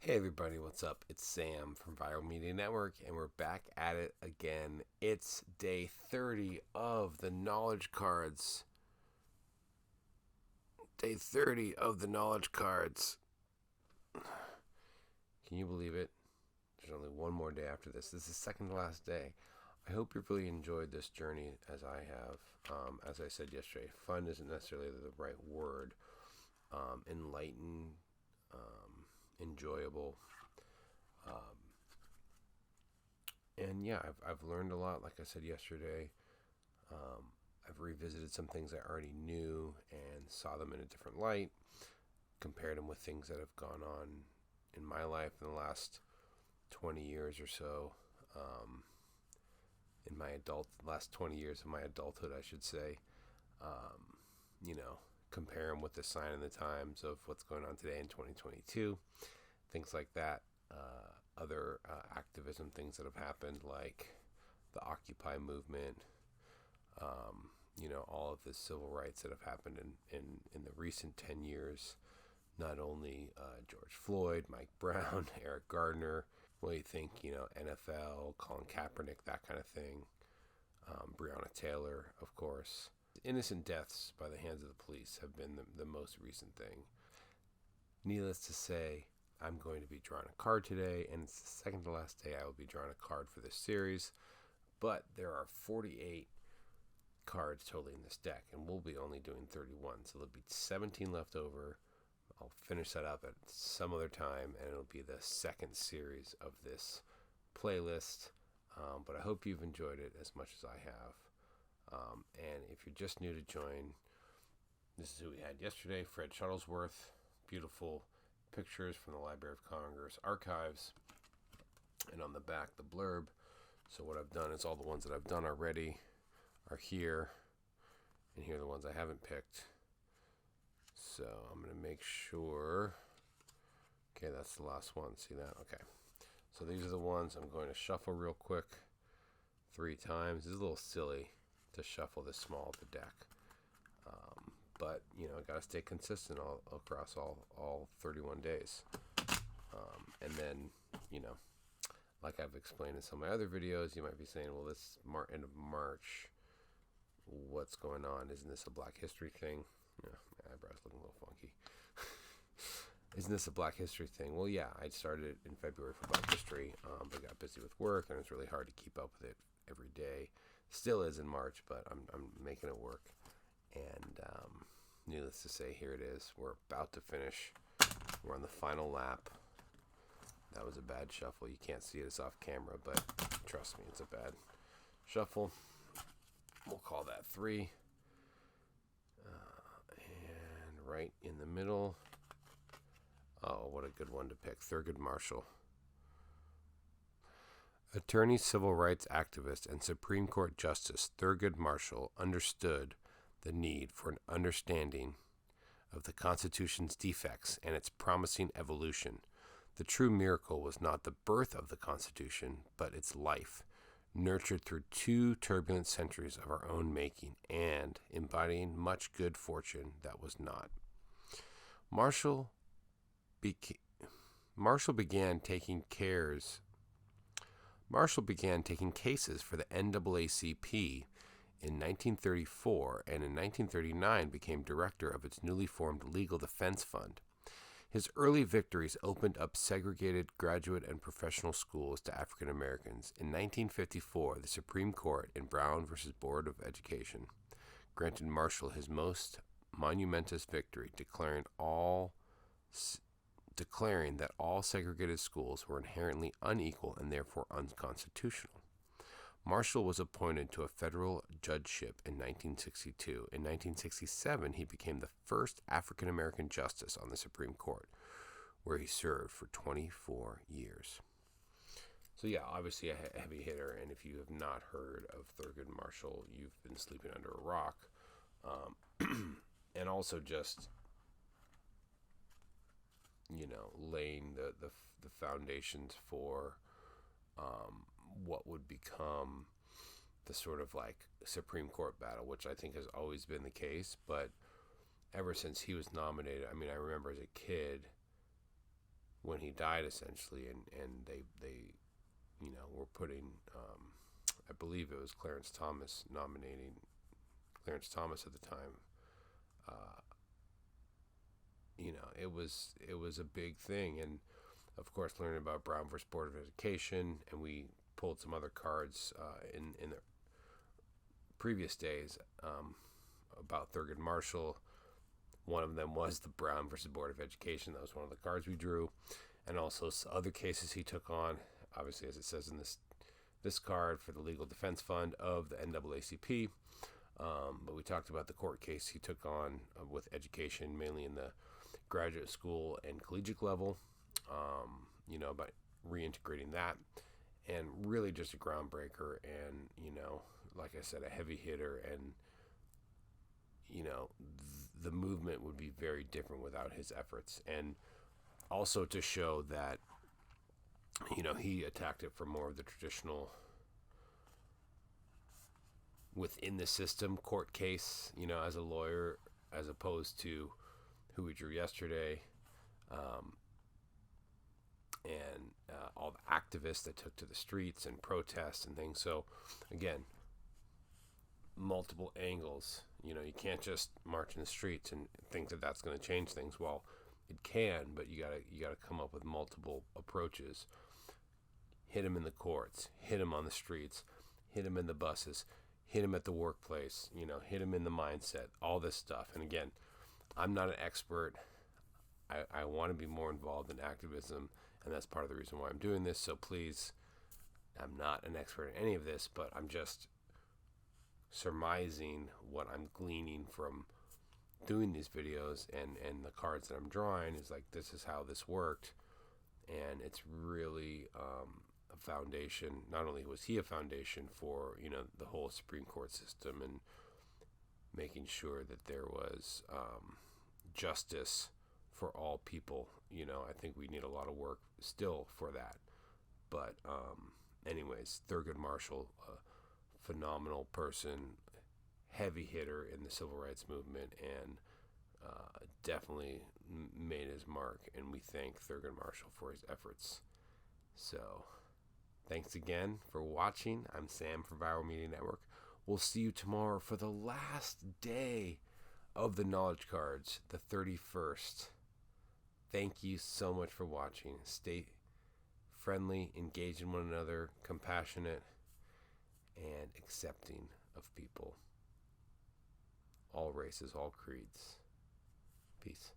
Hey everybody, what's up? It's Sam from Viral Media Network, and we're back at it again. It's day 30 of the Knowledge Cards. Day 30 of the Knowledge Cards. Can you believe it? There's only one more day after this. This is the second to last day. I hope you've really enjoyed this journey as I have. As I said yesterday, fun isn't necessarily the right word. Enlightened, enjoyable. And yeah, I've learned a lot. Like I said yesterday, I've revisited some things I already knew and saw them in a different light, compared them with things that have gone on in my life in the last 20 years or so. In my last 20 years of my adulthood, I should say. Um, Compare them with the sign of the times of what's going on today in 2022, things like that. Other activism things that have happened, like the Occupy movement, all of the civil rights that have happened in the recent 10 years. Not only George Floyd, Mike Brown, Eric Gardner, what do you think, NFL, Colin Kaepernick, that kind of thing. Breonna Taylor, of course. Innocent deaths by the hands of the police have been the most recent thing. Needless to say, I'm going to be drawing a card today, and it's the second to last day I will be drawing a card for this series. But there are 48 cards totally in this deck, and we'll be only doing 31, so there'll be 17 left over. I'll finish that up at some other time, and it'll be the second series of this playlist. But I hope you've enjoyed it as much as I have. And if you're just new to join, this is who we had yesterday, Fred Shuttlesworth. Beautiful pictures from the Library of Congress archives, and on the back the blurb. So what I've done is all the ones that I've done already are here, and here are the ones I haven't picked. So I'm going to make sure. Okay, that's the last one. See that? Okay. So these are the ones I'm going to shuffle real quick 3 times. This is a little silly to shuffle this small of the deck. But, I got to stay consistent across all 31 days. And then, like I've explained in some of my other videos, you might be saying, well, this end of March, what's going on? Isn't this a Black History thing? Yeah, my eyebrows looking a little funky. Isn't this a Black History thing? Well, yeah, I started it in February for Black History, but got busy with work, and it was really hard to keep up with it every day. Still is in March, but I'm making it work. And needless to say, here it is. We're about to finish. We're on the final lap. That was a bad shuffle. You can't see it. It's off camera, but trust me, it's a bad shuffle. We'll call that 3. And right in the middle. Oh, what a good one to pick. Thurgood Marshall. Attorney, civil rights activist, and Supreme Court Justice Thurgood Marshall understood the need for an understanding of the Constitution's defects and its promising evolution. The true miracle was not the birth of the Constitution, but its life, nurtured through 2 turbulent centuries of our own making and embodying much good fortune that was not. Marshall began taking cases for the NAACP in 1934, and in 1939 became director of its newly formed Legal Defense Fund. His early victories opened up segregated graduate and professional schools to African Americans. In 1954, the Supreme Court in Brown v. Board of Education granted Marshall his most monumentous victory, declaring that all segregated schools were inherently unequal and therefore unconstitutional. Marshall was appointed to a federal judgeship in 1962. In 1967, he became the first African-American justice on the Supreme Court, where he served for 24 years. So yeah, obviously a heavy hitter, and if you have not heard of Thurgood Marshall, you've been sleeping under a rock. And also just, laying the foundations for what would become the sort of like Supreme Court battle, which I think has always been the case, but ever since he was nominated, I remember as a kid when he died, essentially, and they were putting, I believe it was Clarence Thomas nominating Clarence Thomas at the time. It was a big thing, and of course, learning about Brown versus Board of Education, and we pulled some other cards in the previous days about Thurgood Marshall. One of them was the Brown versus Board of Education. That was one of the cards we drew, and also other cases he took on. Obviously, as it says in this card, for the Legal Defense Fund of the NAACP. But we talked about the court case he took on with education, mainly in the graduate school and collegiate level. About reintegrating that, and really just a groundbreaker, and like I said, a heavy hitter, and the movement would be very different without his efforts. And also to show that he attacked it from more of the traditional within the system court case, as a lawyer, as opposed to who we drew yesterday, and all the activists that took to the streets and protests and things. So again, multiple angles. You can't just march in the streets and think that that's going to change things. Well, it can, but you gotta come up with multiple approaches. Hit him in the courts, hit him on the streets, hit him in the buses, hit him at the workplace, hit him in the mindset, all this stuff. And again, I'm not an expert. I want to be more involved in activism, and that's part of the reason why I'm doing this. So please, I'm not an expert in any of this, but I'm just surmising what I'm gleaning from doing these videos, and the cards that I'm drawing is like, this is how this worked. And it's really a foundation. Not only was he a foundation for the whole Supreme Court system and making sure that there was justice for all people. I think we need a lot of work still for that. But anyways, Thurgood Marshall, a phenomenal person, heavy hitter in the civil rights movement, and definitely made his mark. And we thank Thurgood Marshall for his efforts. So thanks again for watching. I'm Sam for Viral Media Network. We'll see you tomorrow for the last day of the knowledge cards, the 31st. Thank you so much for watching. Stay friendly, engage in one another, compassionate, and accepting of people. All races, all creeds. Peace.